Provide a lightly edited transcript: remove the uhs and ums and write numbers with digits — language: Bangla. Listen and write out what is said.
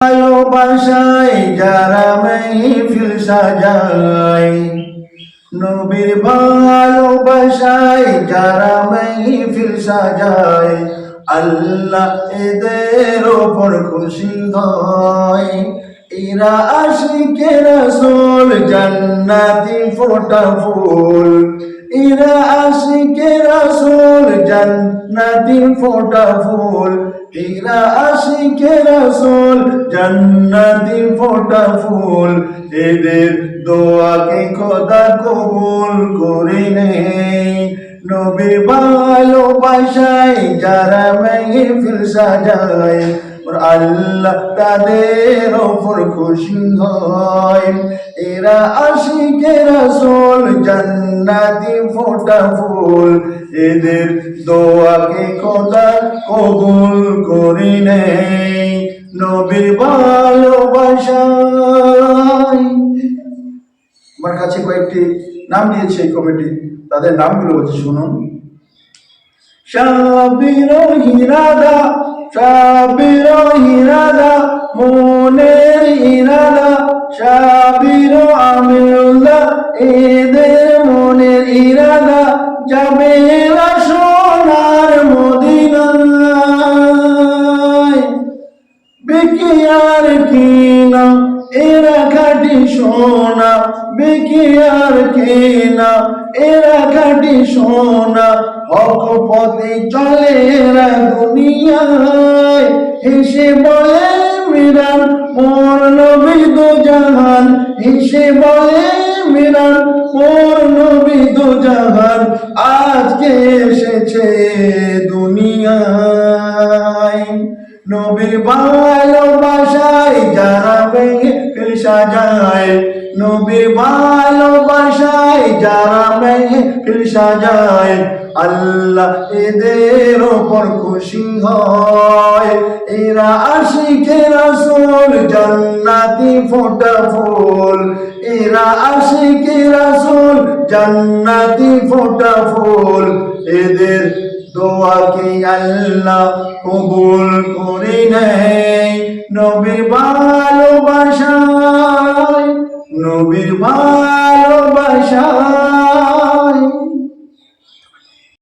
ভালোবাসায় যারা মেহফিল সাজায়, নবীর ভালোবাসায় যারা মেহফিল সাজায়, আল্লাহ এদের ওপর খুশি হয়। এরা আশিকে রাসূল জান্নাতি ফোটা ফুল, এরা আশিকে রাসূল জান্নাতি ফোটা ফুল, এরা আশিকে রাসূল জান্নাতি ফোটা ফুল। এদের দোয়াকে খোদা কবুল করে নেয়। নবীর ভালোবাসায় যারা মেহফিল সাজায়, আল্লাহ তাদের ওপর খুশি হয়। এরা আশিকে রাসূল জান্নাতি ফোটা ফুল, এদের দোয়াকে খোদা কবুল করে নেয়। নবীর ভালোবাসায় আমার কাছে কয়েকটি নাম দিয়েছে এই কমিটি, তাদের নামগুলো বলছি শুনুন। সাবির হিরাদা, সাবির হিরাদা মনের ইরাদা, সাবির আমিরুল্লাহ এদের মনের ইরাদা, যাবে সোনার মদিনায়। বেকি আর কিনা এরা খাঁটি সোনা, বেকি আর কিনা এরা খাঁটি সোনা, হক পথে চলে এরা দুনিয়ায়। হেসে বলে মিরান মোর নবী দো জাহান, হেসে বলে মিরান মোর নবী দো জাহান, আজকে এসেছে দুনিয়ায়। নবীর ভালোবাসায় যারা মেহফিল সাজায়, নবীর ভালোবাসায় যারা মেহফিল সাজায়, আল্লাহ এদের ওপর খুশি হয়। এরা আশিকে রাসূল জান্নাতি ফোটা ফুল, এরা আশিকে রাসূল জান্নাতি ফোটা ফুল, এদের দোয়াকে আল্লাহ কবুল করে নেয়। নবীর ভালোবাসা